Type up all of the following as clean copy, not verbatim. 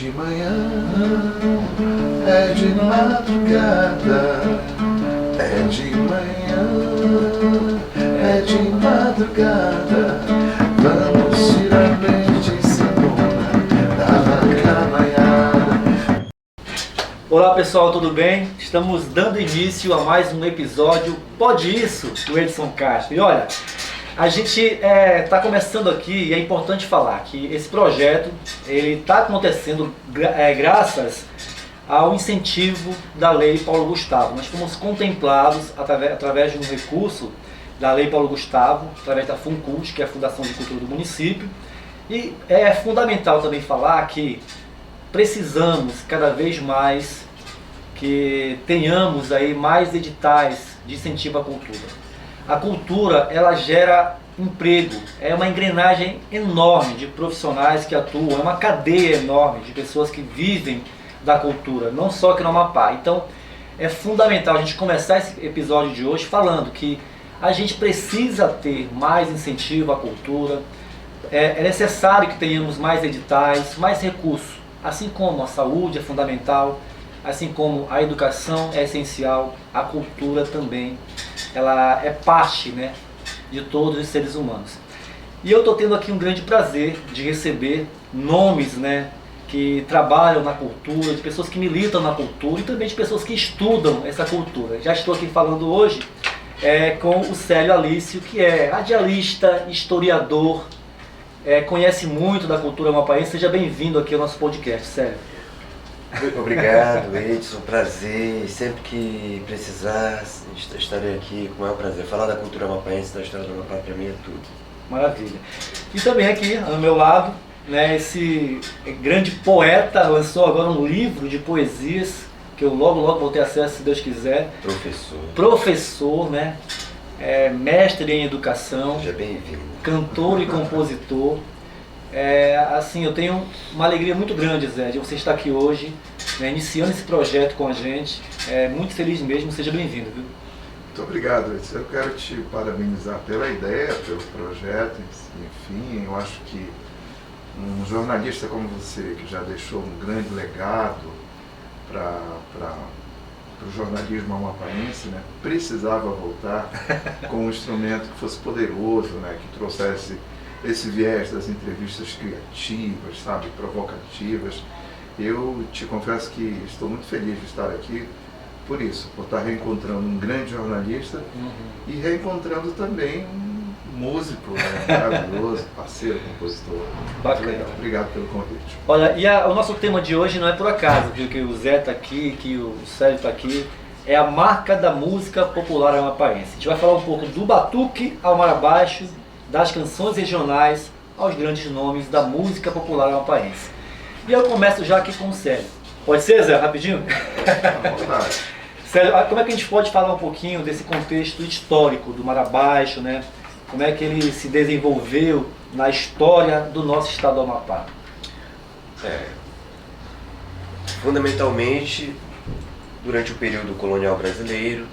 de manhã, é de madrugada, é de manhã, é de madrugada. Vamos tirar leite e cebola da vaca maiada. Olá pessoal, tudo bem? Estamos dando início a mais um episódio Pode Isso, do Edson Castro. E olha, a gente está começando aqui e é importante falar que esse projeto está acontecendo graças ao incentivo da Lei Paulo Gustavo. Nós fomos contemplados através de um recurso da Lei Paulo Gustavo, através da FUNCULT, que é a Fundação de Cultura do Município. E é fundamental também falar que precisamos cada vez mais que tenhamos aí mais editais de incentivo à cultura. A cultura, ela gera emprego, é uma engrenagem enorme de profissionais que atuam, é uma cadeia enorme de pessoas que vivem da cultura, não só aqui no Amapá. Então é fundamental a gente começar esse episódio de hoje falando que a gente precisa ter mais incentivo à cultura, é necessário que tenhamos mais editais, mais recursos, assim como a saúde é fundamental, assim como a educação é essencial, a cultura também, ela é parte, né, de todos os seres humanos. E eu estou tendo aqui um grande prazer de receber nomes, né, que trabalham na cultura, de pessoas que militam na cultura e também de pessoas que estudam essa cultura. Já estou aqui falando hoje com o Célio Alício, que é radialista, historiador, conhece muito da cultura amapaense. Seja bem-vindo aqui ao nosso podcast, Célio. Obrigado, Edson, prazer. Sempre que precisar, estarei aqui com o maior prazer. Falar da cultura amapaense, da história do Amapá, para mim é tudo. Maravilha. E também aqui, ao meu lado, né, esse grande poeta, lançou agora um livro de poesias, que eu logo vou ter acesso, se Deus quiser. Professor, né? Mestre em educação. Seja bem-vindo. Cantor e compositor. Assim, eu tenho uma alegria muito grande, Zé, de você estar aqui hoje, né, iniciando esse projeto com a gente. Muito feliz mesmo, seja bem-vindo, viu? Muito obrigado, Edson. Eu quero te parabenizar pela ideia, pelo projeto, enfim, eu acho que um jornalista como você, que já deixou um grande legado para o jornalismo amapaense, né, precisava voltar com um instrumento que fosse poderoso, né, que trouxesse esse viés das entrevistas criativas, sabe, provocativas. Eu te confesso que estou muito feliz de estar aqui por isso, por estar reencontrando um grande jornalista e reencontrando também um músico, né, maravilhoso, parceiro, compositor. Bacana. Obrigado pelo convite. Olha, e o nosso tema de hoje não é por acaso, viu, que o Zé está aqui, que o Célio está aqui. É a marca da música popular amapaense. A gente vai falar um pouco do batuque ao marabaixo, das canções regionais aos grandes nomes da música popular amapaense. E eu começo já aqui com o Célio. Pode ser, Zé, rapidinho? À vontade. Célio, como é que a gente pode falar um pouquinho desse contexto histórico do marabaixo, né? Como é que ele se desenvolveu na história do nosso estado do Amapá? Fundamentalmente, durante o período colonial brasileiro,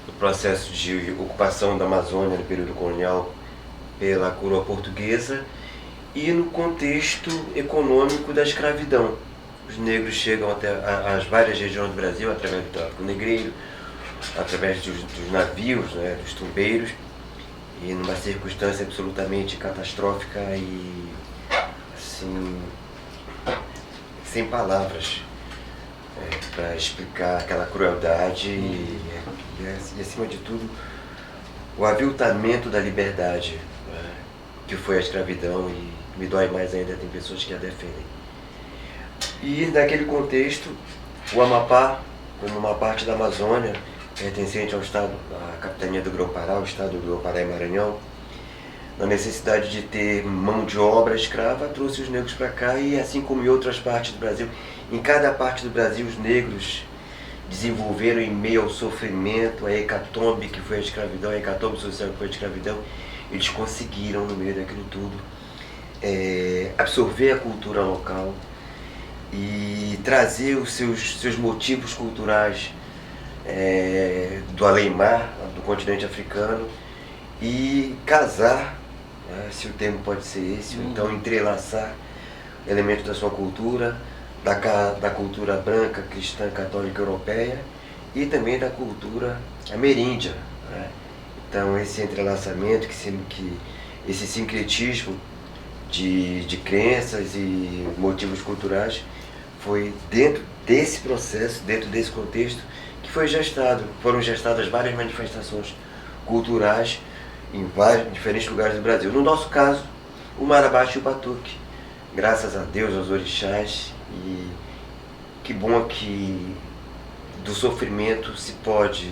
o processo de ocupação da Amazônia no período colonial pela coroa portuguesa e no contexto econômico da escravidão. Os negros chegam até as várias regiões do Brasil através do tráfico negreiro, através dos navios, né, dos tumbeiros, e numa circunstância absolutamente catastrófica e, assim, sem palavras para explicar aquela crueldade e, acima de tudo, o aviltamento da liberdade, que foi a escravidão, e me dói mais ainda, tem pessoas que a defendem. E naquele contexto, o Amapá, como uma parte da Amazônia, pertencente ao estado, à capitania do Grão-Pará, o estado do Grão-Pará e Maranhão, na necessidade de ter mão de obra escrava, trouxe os negros para cá, e assim como em outras partes do Brasil, em cada parte do Brasil os negros desenvolveram em meio ao sofrimento, a hecatombe que foi a escravidão, a hecatombe social que foi a escravidão. Eles conseguiram, no meio daquilo tudo, absorver a cultura local e trazer os seus motivos culturais do além-mar, do continente africano, e casar, se o termo pode ser esse, ou então entrelaçar elementos da sua cultura da cultura branca, cristã, católica, europeia e também da cultura ameríndia, né? Então esse entrelaçamento, esse sincretismo de crenças e motivos culturais foi dentro desse processo, dentro desse contexto, que foram gestadas várias manifestações culturais em vários diferentes lugares do Brasil. No nosso caso, o Marabá e o Batuque. Graças a Deus, aos orixás, e que bom que do sofrimento se pode,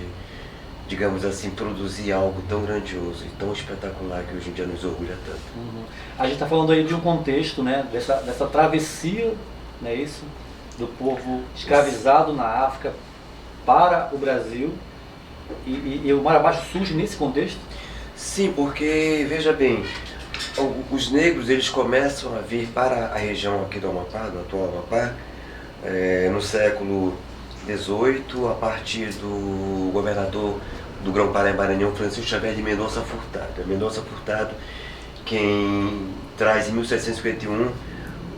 digamos assim, produzir algo tão grandioso e tão espetacular que hoje em dia nos orgulha tanto. A gente está falando aí de um contexto, né, dessa travessia, não é isso? Do povo escravizado na África para o Brasil, e o Marabá surge nesse contexto? Sim, porque, veja bem, os negros eles começam a vir para a região aqui do Amapá, do atual Amapá, no século XVIII, a partir do governador do Grão-Pará e Maranhão, Francisco Xavier de Mendonça Furtado. É Mendonça Furtado quem traz em 1751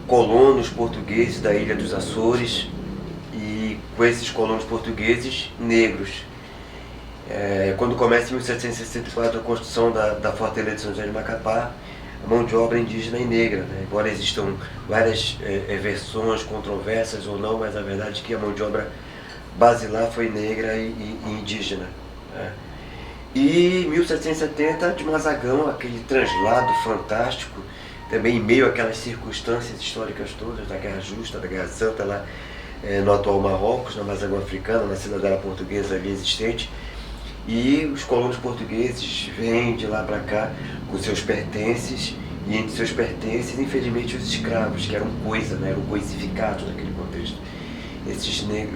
colonos portugueses da ilha dos Açores, e com esses colonos portugueses negros. Quando começa em 1764 a construção da Fortaleza de São José de Macapá, a mão de obra indígena e negra, né? Embora existam várias versões controversas ou não, mas a verdade é que a mão de obra basilar foi negra e indígena, né? E em 1770, de Mazagão, aquele translado fantástico, também em meio àquelas circunstâncias históricas todas, da Guerra Justa, da Guerra Santa, lá no atual Marrocos, na Mazagão Africana, na cidadela portuguesa ali existente. E os colonos portugueses vêm de lá para cá com seus pertences, e entre seus pertences, infelizmente, os escravos, que eram coisa, né, eram coisificados naquele contexto.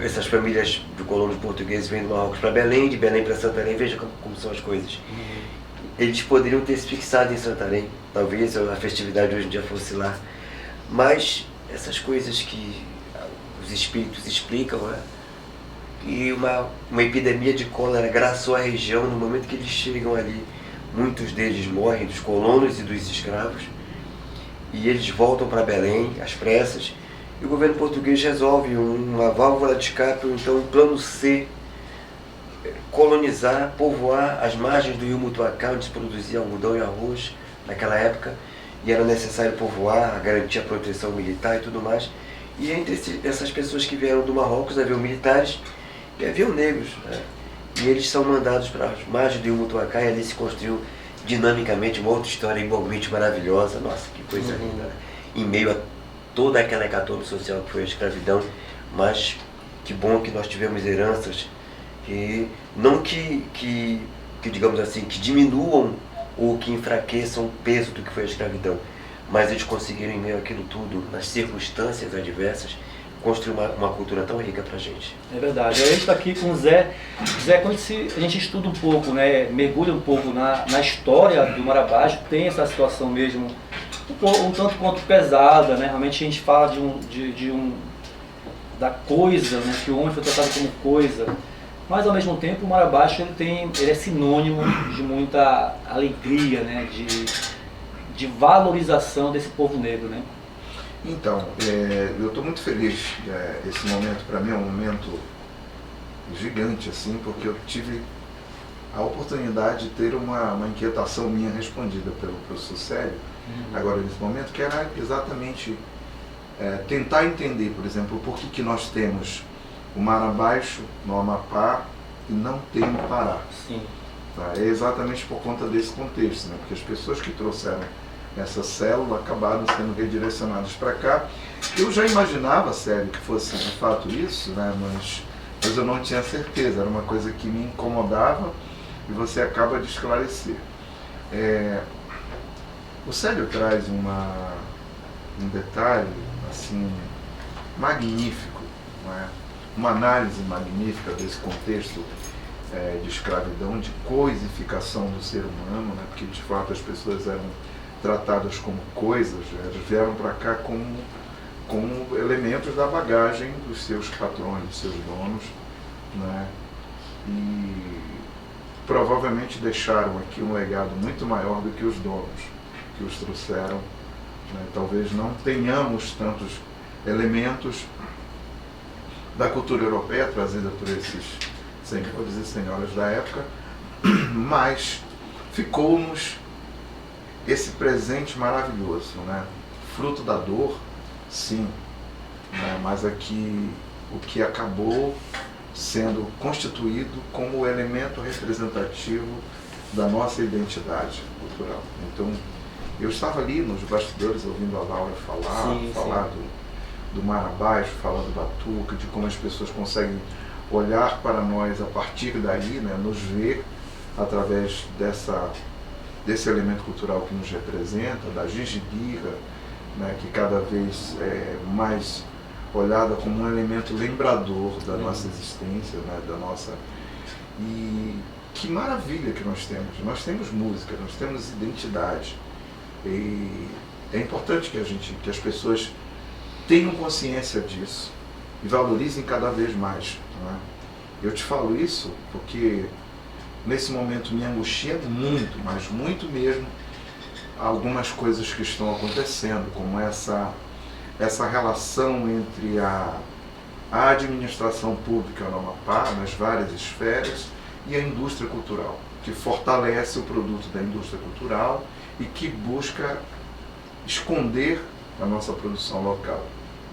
Essas famílias de colonos portugueses vêm do Marrocos para Belém, de Belém para Santarém, veja como são as coisas. Eles poderiam ter se fixado em Santarém, talvez a festividade hoje em dia fosse lá, mas essas coisas que os espíritos explicam, né? E uma epidemia de cólera graçou a região. No momento que eles chegam ali, muitos deles morrem, dos colonos e dos escravos, e eles voltam para Belém às pressas, e o governo português resolve uma válvula de escape, ou então um plano C, colonizar, povoar as margens do rio Mutuacá, onde se produzia algodão e arroz naquela época, e era necessário povoar, garantir a proteção militar e tudo mais. E entre essas pessoas que vieram do Marrocos, haviam militares e haviam negros, né? E eles são mandados para as margens do rio Mutuacá, e ali se construiu dinamicamente uma outra história igualmente maravilhosa. Nossa, que coisa linda, né? Em meio a toda aquela hecatombe social que foi a escravidão, mas que bom que nós tivemos heranças que não que digamos assim, que diminuam ou que enfraqueçam o peso do que foi a escravidão, mas eles conseguiram, em meio àquilo tudo, nas circunstâncias adversas, construir uma cultura tão rica pra gente. É verdade. A gente está aqui com o Zé. Zé, quando a gente estuda um pouco, né, mergulha um pouco na história do Marabá, tem essa situação mesmo um tanto quanto pesada, né? Realmente a gente fala da coisa, né? Que o homem foi tratado como coisa, mas ao mesmo tempo o Marabá ele é sinônimo de muita alegria, né? De valorização desse povo negro, né? Então, eu estou muito feliz. Esse momento para mim é um momento gigante, assim, porque eu tive a oportunidade de ter uma inquietação minha respondida pelo professor Célio, agora nesse momento, que era exatamente tentar entender, por exemplo, por que nós temos o Mar Abaixo no Amapá e não tem no Pará. Sim. Tá? É exatamente por conta desse contexto, né? Porque as pessoas que trouxeram essa célula acabaram sendo redirecionadas para cá. Eu já imaginava, Célio, que fosse de fato isso, né? Mas eu não tinha certeza, era uma coisa que me incomodava e você acaba de esclarecer. O Célio traz um detalhe assim, magnífico, não é? Uma análise magnífica desse contexto de escravidão, de coisificação do ser humano, né? Porque de fato as pessoas eram tratadas como coisas, elas vieram para cá como elementos da bagagem dos seus patrões, dos seus donos, né? E provavelmente deixaram aqui um legado muito maior do que os donos que os trouxeram, né? Talvez não tenhamos tantos elementos da cultura europeia trazida por esses senhores e senhoras da época, mas ficou-nos esse presente maravilhoso, né? Fruto da dor, sim, né? Mas aqui o que acabou sendo constituído como o elemento representativo da nossa identidade cultural. Então, eu estava ali nos bastidores ouvindo a Laura falar do mar abaixo, falar do batuque, de como as pessoas conseguem olhar para nós a partir daí, né, nos ver através desse elemento cultural que nos representa, da gingibira, né, que cada vez é mais olhada como um elemento lembrador da nossa existência, né, da nossa... E que maravilha que nós temos! Nós temos música, nós temos identidade. E é importante que as pessoas tenham consciência disso e valorizem cada vez mais, né? Eu te falo isso porque nesse momento me angustia muito, mas muito mesmo, algumas coisas que estão acontecendo, como essa relação entre a administração pública no Amapá, nas várias esferas, e a indústria cultural, que fortalece o produto da indústria cultural e que busca esconder a nossa produção local,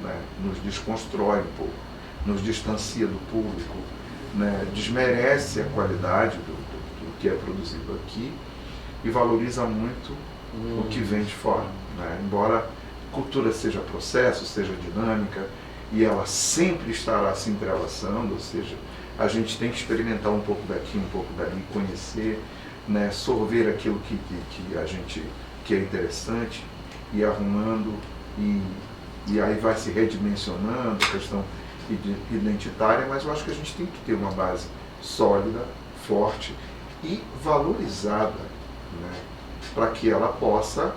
né? Nos desconstrói um pouco, nos distancia do público, né? Desmerece a qualidade do que é produzido aqui e valoriza muito o que vem de fora, né? Embora cultura seja processo, seja dinâmica, e ela sempre estará se entrelaçando, ou seja, a gente tem que experimentar um pouco daqui, um pouco dali, conhecer, né, sorver aquilo que é interessante, e arrumando, e aí vai se redimensionando a questão identitária, mas eu acho que a gente tem que ter uma base sólida, forte e valorizada, né, para que ela possa,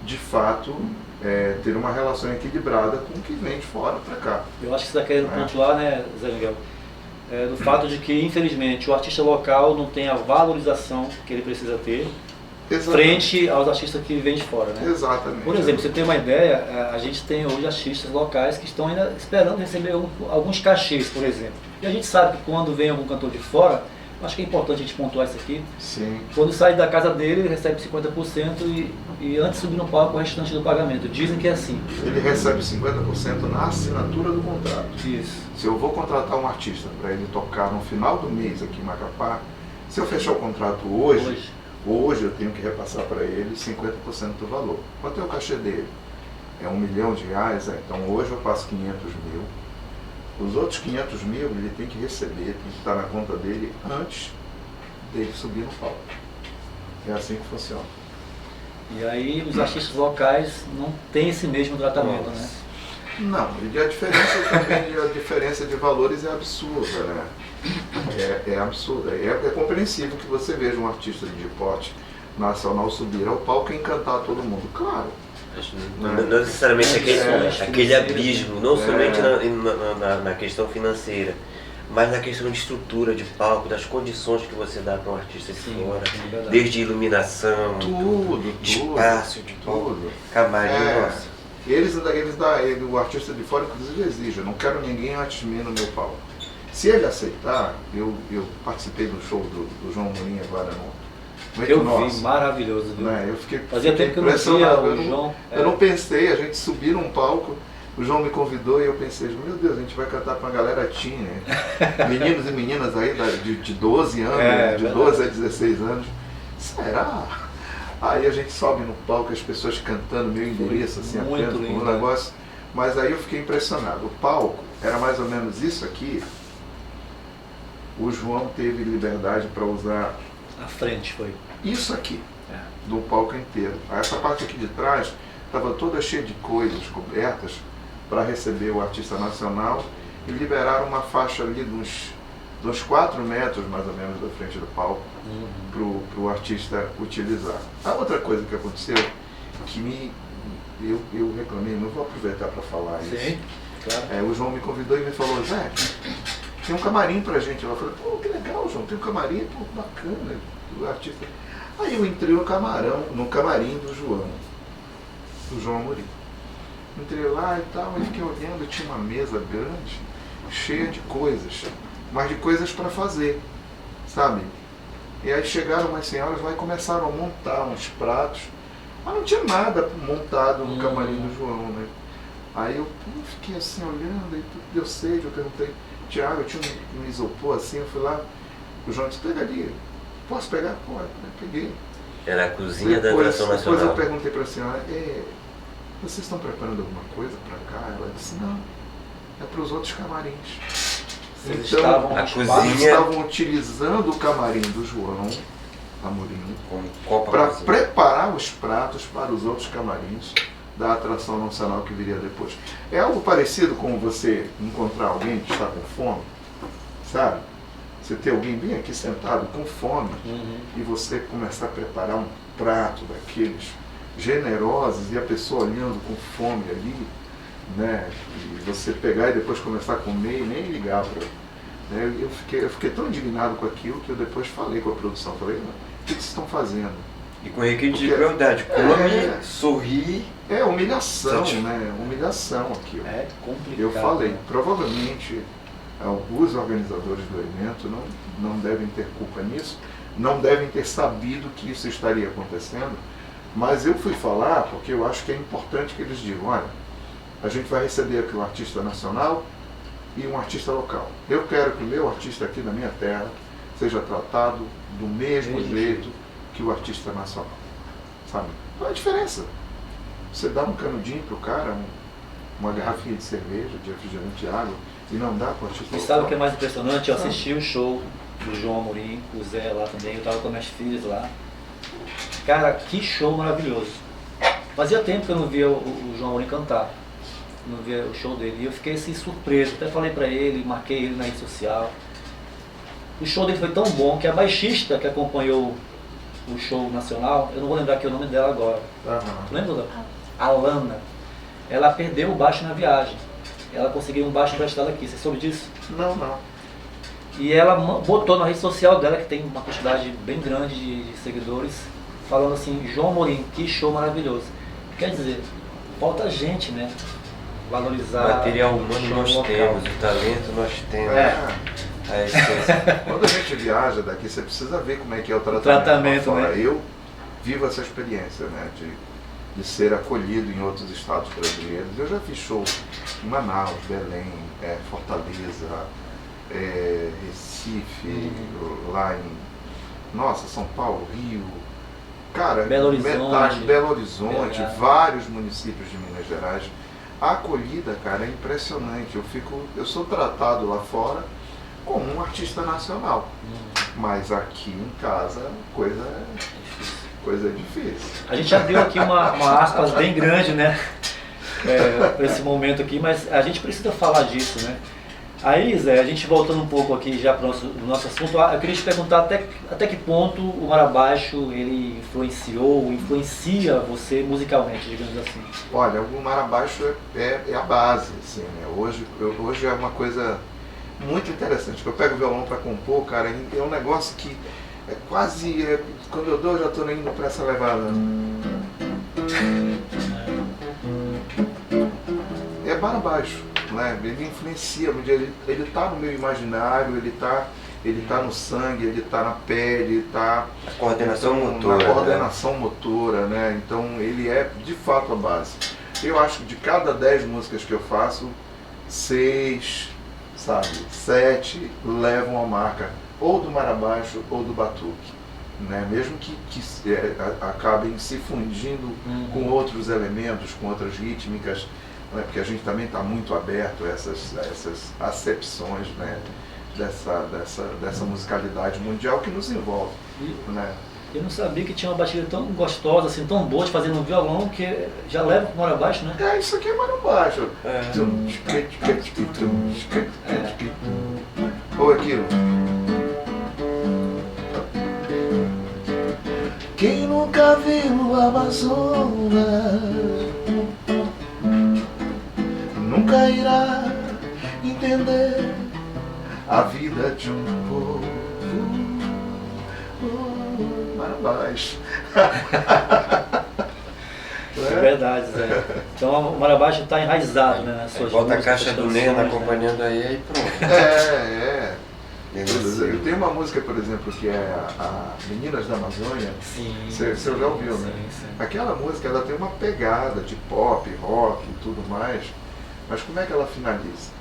de fato, ter uma relação equilibrada com o que vem de fora para cá. Eu acho que você está querendo pontuar, né, Zé Miguel, do fato de que, infelizmente, o artista local não tem a valorização que ele precisa ter. Exatamente. Frente aos artistas que vêm de fora, né? Exatamente. Por exemplo, você tem uma ideia, a gente tem hoje artistas locais que estão ainda esperando receber alguns cachês, por exemplo. E a gente sabe que quando vem algum cantor de fora, acho que é importante a gente pontuar isso aqui. Sim. Quando sai da casa dele, ele recebe 50% e antes de subir no palco o restante do pagamento. Dizem que é assim. Ele recebe 50% na assinatura do contrato. Isso. Se eu vou contratar um artista para ele tocar no final do mês aqui em Macapá, se eu fechar o contrato hoje eu tenho que repassar para ele 50% do valor. Quanto é o cachê dele? É R$1 milhão? Então hoje eu passo 500 mil. Os outros 500 mil ele tem que receber, tem que estar na conta dele antes dele subir no palco. É assim que funciona. E aí os artistas locais não têm esse mesmo tratamento, né? Não, e a diferença também, a diferença de valores é absurda, né? É absurda. É compreensível que você veja um artista de porte nacional subir ao palco e encantar todo mundo, claro. Não necessariamente aquele abismo, não somente na questão financeira, mas na questão de estrutura de palco, das condições que você dá para um artista de fora, desde iluminação, espaço de palco, camarim, nossa. O artista de fora, inclusive, exige: eu não quero ninguém antes de mim no meu palco. Se ele aceitar, eu participei do show do João Mourinho agora no Eu vi, maravilhoso, viu? Né? Fazia tempo que eu não via o João. Eu não pensei, a gente subir num palco, o João me convidou e eu pensei: meu Deus, a gente vai cantar pra uma galera teen, né? Meninos e meninas aí de 12 anos, de 12 a 16 anos. Será? Aí a gente sobe no palco, as pessoas cantando meu endereço, assim, apenas com um negócio. Mas aí eu fiquei impressionado. O palco era mais ou menos isso aqui. O João teve liberdade para usar... A frente foi. Isso aqui, do palco inteiro. Essa parte aqui de trás estava toda cheia de coisas cobertas para receber o artista nacional e liberaram uma faixa ali de uns 4 metros, mais ou menos, da frente do palco, para o artista utilizar. A outra coisa que aconteceu, que eu reclamei, não vou aproveitar para falar isso. Sim, claro. O João me convidou e me falou: Zé, tem um camarim pra gente. Ela falou: pô, que legal, João, tem um camarim, pô, bacana, do artista. Aí eu entrei no camarim do João Amorim. Entrei lá e tal, e fiquei olhando, tinha uma mesa grande, cheia de coisas, mas de coisas para fazer, sabe? E aí chegaram umas senhoras lá e começaram a montar uns pratos, mas não tinha nada montado no camarim do João, né? Aí eu fiquei assim olhando, e tudo deu sede, eu perguntei, Tiago, eu tinha um isopor assim, eu fui lá, o João disse, pega ali, posso pegar? Pode, eu peguei. Era a cozinha da Atração Depois Nacional. eu perguntei para a senhora, vocês estão preparando alguma coisa para cá? Ela disse, não, é para os outros camarins. Vocês Então, estavam a nos cozinha- quadros. eles estavam utilizando o camarim do João Amorim Com copa para cozinha. preparar os pratos para os outros camarins da Atração Nacional que viria depois. É algo parecido com você encontrar alguém que está com fome, sabe? Você ter alguém bem aqui sentado com fome e você começar a preparar um prato daqueles generosos e a pessoa olhando com fome ali, né? E você pegar e depois começar a comer e nem ligar para. Né? Eu fiquei tão indignado com aquilo que eu depois falei com a produção, falei, o que vocês estão fazendo? E com requinte de Porque- crueldade. Come, sorri. É humilhação, né? Humilhação aquilo. É complicado. Eu falei, né? provavelmente os organizadores do evento não devem ter culpa nisso, não devem ter sabido que isso estaria acontecendo, mas eu fui falar porque eu acho que é importante que eles digam, olha, a gente vai receber aqui um artista nacional e um artista local. Eu quero que o meu artista aqui na minha terra seja tratado do mesmo jeito que o artista nacional. Sabe? Qual é a diferença? Você dá um canudinho pro cara, uma garrafinha de cerveja, de refrigerante de água, e não dá pro artista E local. sabe o que é mais impressionante? Eu assisti o show do João Amorim, o Zé lá também, eu tava com minhas filhas lá. Cara, que show maravilhoso. Fazia tempo que eu não via o João Amorim cantar, não via o show dele. E eu fiquei assim surpreso, até falei pra ele, marquei ele na rede social. O show dele foi tão bom que a baixista que acompanhou o show nacional, eu não vou lembrar aqui o nome dela agora. Aham. Tu lembra dela? Alana. Ela perdeu o baixo na viagem. Ela conseguiu um baixo emprestado aqui, você soube disso? Não. E ela botou na rede social dela, que tem uma quantidade bem grande de seguidores, falando assim, João Amorim, que show maravilhoso. Quer dizer, falta gente, né? Valorizar Material o humano show nós local. temos, o talento nós temos. A essência. Quando a gente viaja daqui, você precisa ver como é que é o tratamento. tratamento, lá fora. né? Eu vivo essa experiência, né? De ser acolhido em outros estados brasileiros. Eu já fiz show em Manaus, Belém, Fortaleza, Recife, lá em São Paulo, Rio. Cara, Belo Horizonte. metade, Belo Horizonte, Verdade. vários municípios de Minas Gerais. A acolhida, cara, é impressionante. Eu sou tratado lá fora como um artista nacional. Mas aqui em casa, coisa é difícil. A gente abriu aqui uma aspas bem grande, né? Para esse momento aqui, mas a gente precisa falar disso, né? Aí, Zé, a gente voltando um pouco aqui já para o nosso assunto, eu queria te perguntar até que ponto o Marabaixo ele influencia você musicalmente, digamos assim. Olha, o Mar Abaixo é a base, assim, né? Hoje é uma coisa muito interessante. Eu pego o violão para compor, cara, é um negócio que é quase, quando eu dou, eu já estou indo para essa levada. É Mar Abaixo, né? Ele influencia, ele está no meu imaginário, ele tá no sangue, ele está na pele, ele está A coordenação motora. na coordenação motora, né? Então ele é de fato a base. Eu acho que de cada 10 músicas que eu faço, 6, 7 levam a marca ou do Mar Abaixo ou do batuque, né? Mesmo que acabem se fundindo com outros elementos, com outras rítmicas, né? Porque a gente também está muito aberto a essas acepções, né? dessa musicalidade mundial que nos envolve, né? Eu não sabia que tinha uma batida tão gostosa, assim, tão boa de fazer no violão, que já leva pro Marabaixo, né? Isso aqui é Mar Abaixo. Ou aquilo. Quem nunca viu o Amazonas nunca irá entender a vida de um povo. Mar Abaixo. né? verdade, Zé. Então o Marabaixa está enraizado, né, nas suas Bota a músicas, caixa suas do canções, Nena né? acompanhando aí pronto. É. Nasceu. Eu tenho uma música, por exemplo, que é a Meninas da Amazônia. Sim. Você já ouviu, né? Sim. Aquela música, ela tem uma pegada de pop, rock e tudo mais, mas como é que ela finaliza?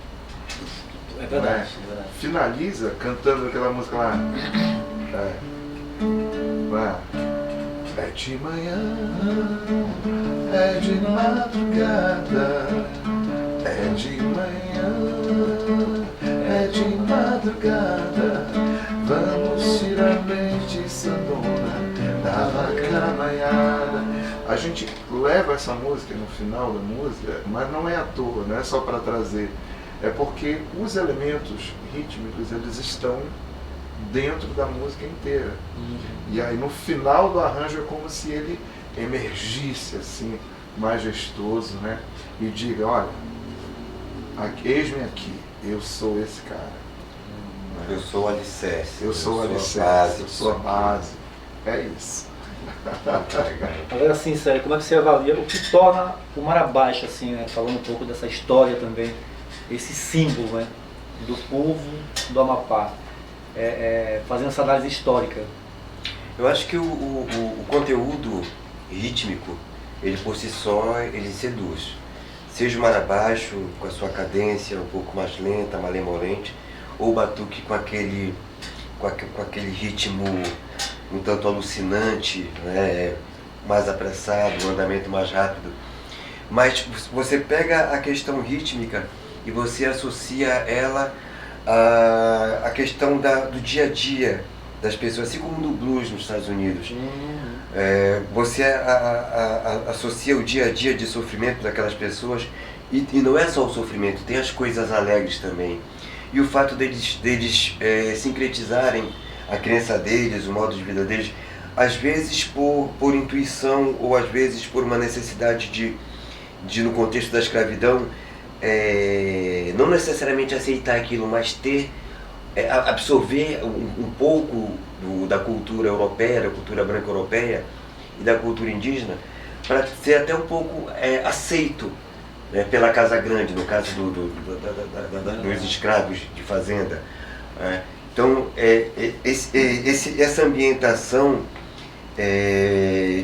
É verdade, Né? é verdade. Finaliza cantando aquela música lá. Vai. É de manhã, é de madrugada, é de manhã, é de madrugada, vamos tirar leite sandona da vaca maiada. A gente leva essa música no final da música, mas não é à toa, não é só para trazer, é porque os elementos rítmicos eles estão dentro da música inteira. E aí no final do arranjo é como se ele emergisse assim, majestoso, né? E diga, olha, eis-me aqui, eu sou esse cara. Eu sou o alicerce. Eu sou o alicerce, base, eu sou a base. É isso. Agora, assim, sério, como é que você avalia o que torna o Marabaixa, assim, né? Falando um pouco dessa história também, esse símbolo, né? Do povo do Amapá, fazendo essa análise histórica. Eu acho que o conteúdo rítmico, ele por si só, ele seduz. Seja o Marabaixo com a sua cadência um pouco mais lenta, malemolente, ou o batuque com aquele ritmo um tanto alucinante, né, mais apressado, um andamento mais rápido. Mas você pega a questão rítmica e você associa ela à questão do dia a dia das pessoas, assim como no blues nos Estados Unidos. Você associa o dia a dia de sofrimento daquelas pessoas e não é só o sofrimento, tem as coisas alegres também. E o fato deles sincretizarem a crença deles, o modo de vida deles, às vezes por intuição ou às vezes por uma necessidade de no contexto da escravidão, não necessariamente aceitar aquilo, mas absorver um pouco da cultura europeia, da cultura branca europeia e da cultura indígena, para ser até um pouco aceito, né, pela Casa Grande, no caso dos escravos de fazenda. Então, essa ambientação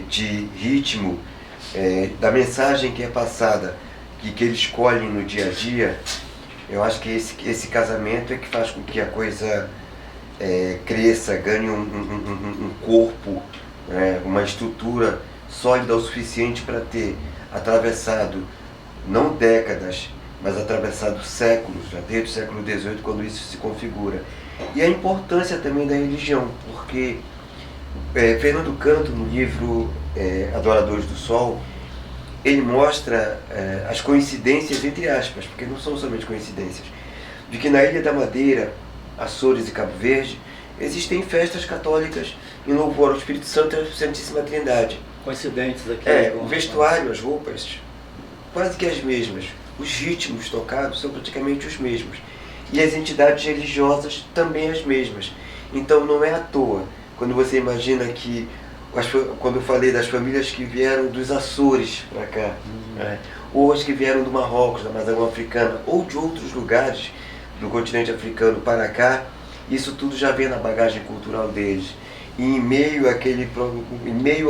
de ritmo, da mensagem que é passada, que eles escolhem no dia a dia, eu acho que esse casamento é que faz com que a coisa cresça, ganhe um corpo, uma estrutura sólida o suficiente para ter atravessado, não décadas, mas atravessado séculos, já desde o século XVIII, quando isso se configura. E a importância também da religião, porque Fernando Canto, no livro Adoradores do Sol, ele mostra as coincidências, entre aspas, porque não são somente coincidências, de que na Ilha da Madeira, Açores e Cabo Verde, existem festas católicas em louvor ao Espírito Santo e à Santíssima Trindade. Coincidentes aqui. O vestuário, as roupas, quase que as mesmas. Os ritmos tocados são praticamente os mesmos. E as entidades religiosas também as mesmas. Então não é à toa, quando você imagina que, quando eu falei das famílias que vieram dos Açores para cá, ou as que vieram do Marrocos, da Amazônia Africana, ou de outros lugares do continente africano para cá, isso tudo já vem na bagagem cultural deles. E em meio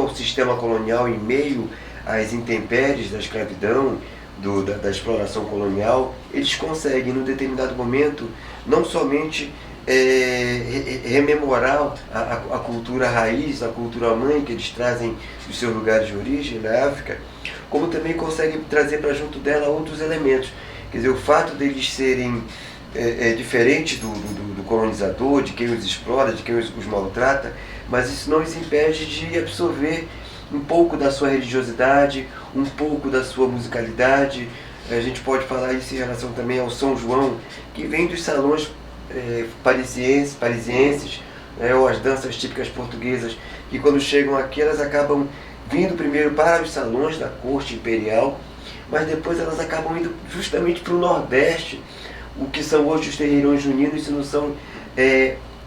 ao sistema colonial, em meio às intempéries da escravidão, da exploração colonial, eles conseguem, num determinado momento, não somente rememorar a cultura raiz, a cultura mãe que eles trazem dos seus lugares de origem na África, como também conseguem trazer para junto dela outros elementos. Quer dizer, o fato deles serem diferentes do colonizador, de quem os explora, de quem os maltrata, mas isso não os impede de absorver um pouco da sua religiosidade, um pouco da sua musicalidade. A gente pode falar isso em relação também ao São João, que vem dos salões parisienses, ou as danças típicas portuguesas, que quando chegam aqui elas acabam vindo primeiro para os salões da corte imperial, mas depois elas acabam indo justamente para o Nordeste. O que são hoje os terreirões juninos, isso não são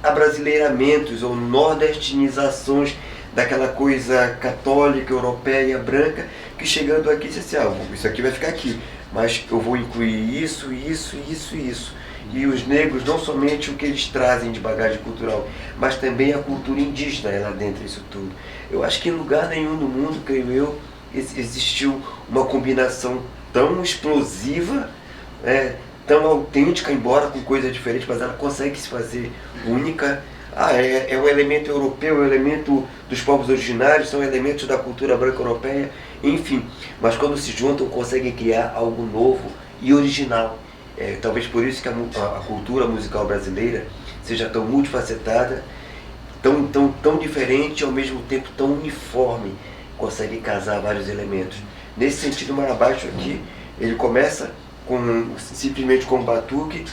abrasileiramentos ou nordestinizações daquela coisa católica, europeia, branca, que chegando aqui disse assim, isso aqui vai ficar aqui, mas eu vou incluir isso, isso, isso e isso. E os negros, não somente o que eles trazem de bagagem cultural, mas também a cultura indígena é lá dentro disso tudo. Eu acho que em lugar nenhum do mundo, creio eu, existiu uma combinação tão explosiva, tão autêntica, embora com coisas diferentes, mas ela consegue se fazer única. É um elemento europeu, é um elemento dos povos originários, são elementos da cultura branca europeia, enfim. Mas quando se juntam, conseguem criar algo novo e original. Talvez por isso que a cultura musical brasileira seja tão multifacetada, tão diferente e ao mesmo tempo tão uniforme, consegue casar vários elementos. Nesse sentido, o Marabaixo aqui, ele começa simplesmente com o batuque,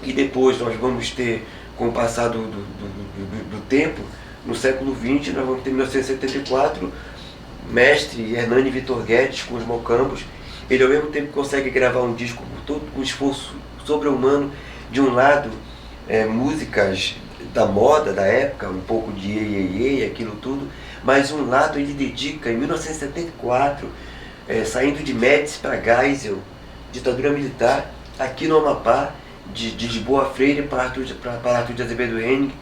e depois nós vamos ter, com o passar do tempo, no século XX, nós vamos ter 1974, mestre Hernani Vitor Guedes com os mocambos. Ele ao mesmo tempo consegue gravar um disco com todo um esforço sobre-humano, de um lado músicas da moda da época, um pouco de iê, aquilo tudo, mas um lado ele dedica, em 1974, saindo de Médici para Geisel, ditadura militar, aqui no Amapá, de Lisboa Freire para Arthur de Azevedo Henning,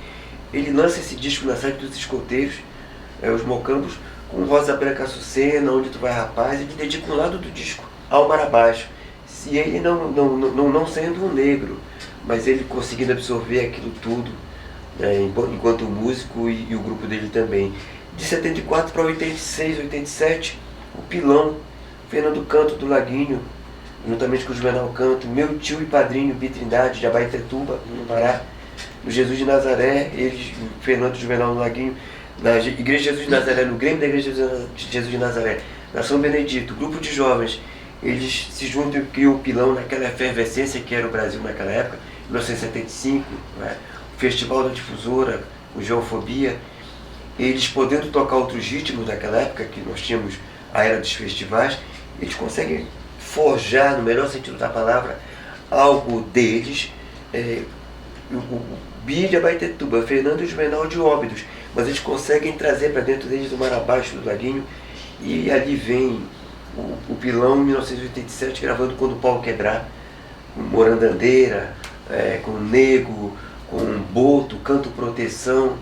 ele lança esse disco na sede dos escoteiros, os mocambos, com Rosa Branca Açucena, Onde Tu Vai Rapaz, ele dedica um lado do disco ao Marabaixo. E ele não sendo um negro, mas ele conseguindo absorver aquilo tudo, enquanto músico e o grupo dele também. De 74 para 86, 87, o Pilão, Fernando Canto do Laguinho, juntamente com o Juvenal Canto, meu tio e padrinho Bitrindade de Abaetetuba, no Pará, no Jesus de Nazaré, eles, Fernando e Juvenal no Laguinho, na Igreja Jesus de Nazaré, no Grêmio da Igreja de Jesus de Nazaré, na São Benedito, grupo de jovens, eles se juntam e criam o Pilão naquela efervescência que era o Brasil naquela época, 1975, o Festival da Difusora, o Geofobia, eles podendo tocar outros ritmos naquela época, que nós tínhamos a era dos festivais, eles conseguem forjar, no melhor sentido da palavra, algo deles, o Bia de Abaetetuba, Fernando e Juvenal de Óbidos, mas eles conseguem trazer para dentro deles o Marabaixo do Laguinho, e ali vem o Pilão em 1987 gravando Quando o Pau Quebrar, com Morandandeira, com Nego, com Boto, Canto Proteção,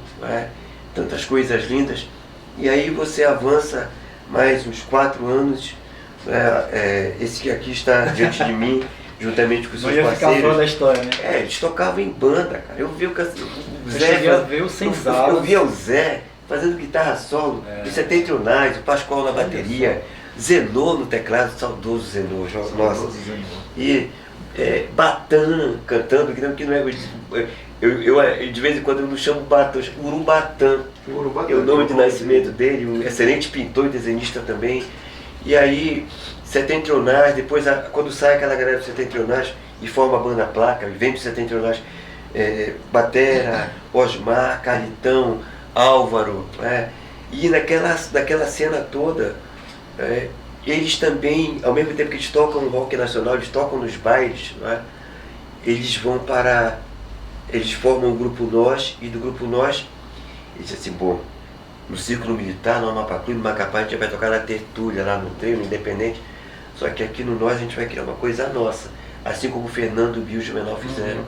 tantas coisas lindas. E aí você avança mais uns 4 anos, esse que aqui está diante de mim, juntamente com os seus parceiros. Ficar fora da história, né? Eles tocavam em banda, cara. Eu vi o Zé, eu via o Zé fazendo guitarra solo, o Setentrionais, o Pascoal na bateria, Zenô no teclado, saudoso Zenô, nossa. E Batan cantando, que não é. Eu de vez em quando eu não chamo Batan, eu chamo Urubatã. É o nome de nascimento dele, um excelente pintor e desenhista também. E aí, Setentrionais, depois quando sai aquela galera do Setentrionais e forma a banda Placa, vem do Setentrionais, Batera, Osmar, Caritão, Álvaro, e naquela cena toda, eles também, ao mesmo tempo que eles tocam no rock nacional, eles tocam nos bailes, eles formam o grupo Nós, e do grupo Nós, eles dizem assim, bom, no Círculo Militar, no Amapá, no Macapá, a gente vai tocar na Tertúlia, lá no Treino Independente, só que aqui no Nós a gente vai criar uma coisa nossa, assim como o Fernando, o Bill e o Juvenal fizeram.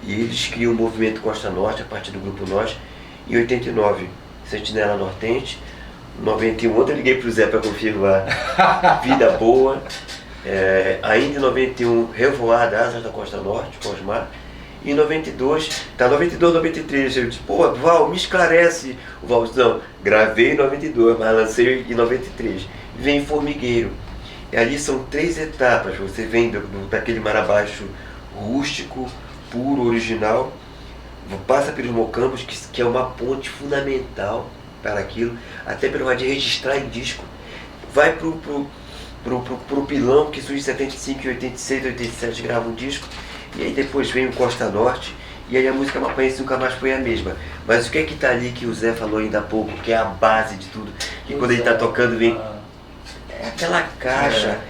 E eles criam o movimento Costa Norte a partir do grupo Nós. Em 89, Sentinela Nortente. Em 91, ontem eu liguei para o Zé para confirmar Vida Boa. Ainda em 91, Revoada, Asas da Costa Norte, com Osmar. E em 92, 93, eu disse, pô, Val, me esclarece. O Val disse, não, gravei em 92, mas lancei em 93. Vem Formigueiro. E ali são 3 etapas, você vem daquele Marabaixo rústico, puro, original, passa pelos mocambos, que é uma ponte fundamental para aquilo, até pelo de registrar em disco, vai pro Pilão, que surge em 75, 86, 87, grava um disco, e aí depois vem o Costa Norte, e aí a música Mapaense nunca mais foi a mesma. Mas o que é que tá ali que o Zé falou ainda há pouco, que é a base de tudo, que quando ele tá tocando vem aquela caixa,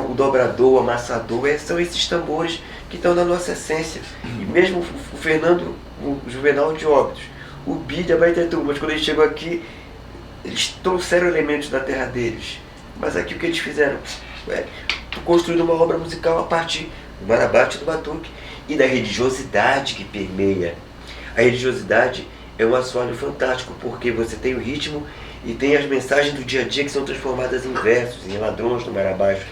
o dobrador, o amassador, são esses tambores que estão na nossa essência. E mesmo o Fernando, o Juvenal de Óbidos, o Bi de Abaetetuba, mas quando eles chegam aqui, eles trouxeram elementos da terra deles. Mas aqui o que eles fizeram? Construíram uma obra musical a partir do marabate e do batuque e da religiosidade que permeia. A religiosidade é um assoalho fantástico, porque você tem o ritmo e tem as mensagens do dia a dia que são transformadas em versos, em ladrões no marabaixo,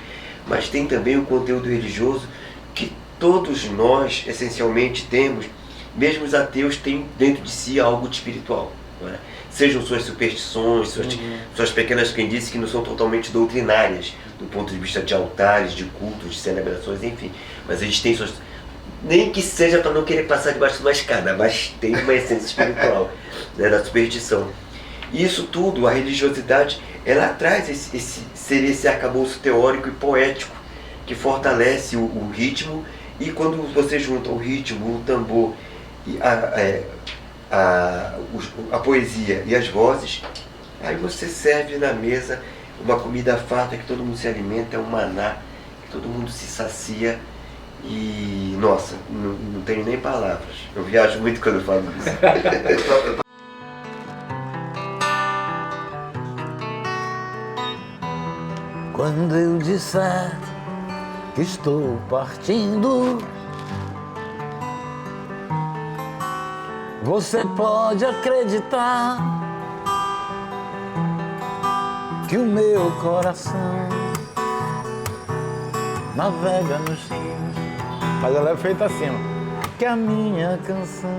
mas tem também o conteúdo religioso que todos nós essencialmente temos. Mesmo os ateus têm dentro de si algo de espiritual, não é? Sejam suas superstições, suas pequenas crendices que não são totalmente doutrinárias, do ponto de vista de altares, de cultos, de celebrações, enfim. Mas eles têm suas... Nem que seja para não querer passar debaixo de uma escada, mas tem uma essência espiritual, né, da superstição. E isso tudo, a religiosidade, ela traz esse arcabouço teórico e poético que fortalece o ritmo. E quando você junta o ritmo, o tambor, e a poesia e as vozes, aí você serve na mesa uma comida farta que todo mundo se alimenta, é um maná, que todo mundo se sacia. E, nossa, não tenho nem palavras. Eu viajo muito quando eu falo isso. Quando eu disser que estou partindo, você pode acreditar que o meu coração navega nos rios. Mas ela é feita assim, ó. Que a minha canção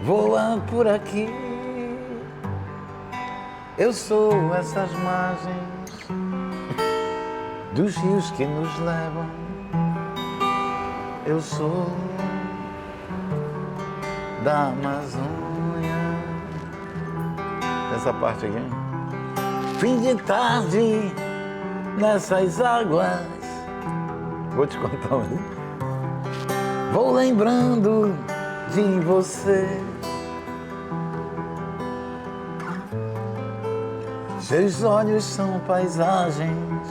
voa por aqui. Eu sou essas margens dos rios que nos levam. Eu sou da Amazônia. Essa parte aqui. Fim de tarde nessas águas. Vou te contar um. Vou lembrando de você. Seus olhos são paisagens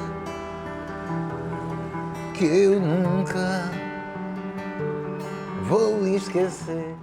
que eu nunca vou esquecer.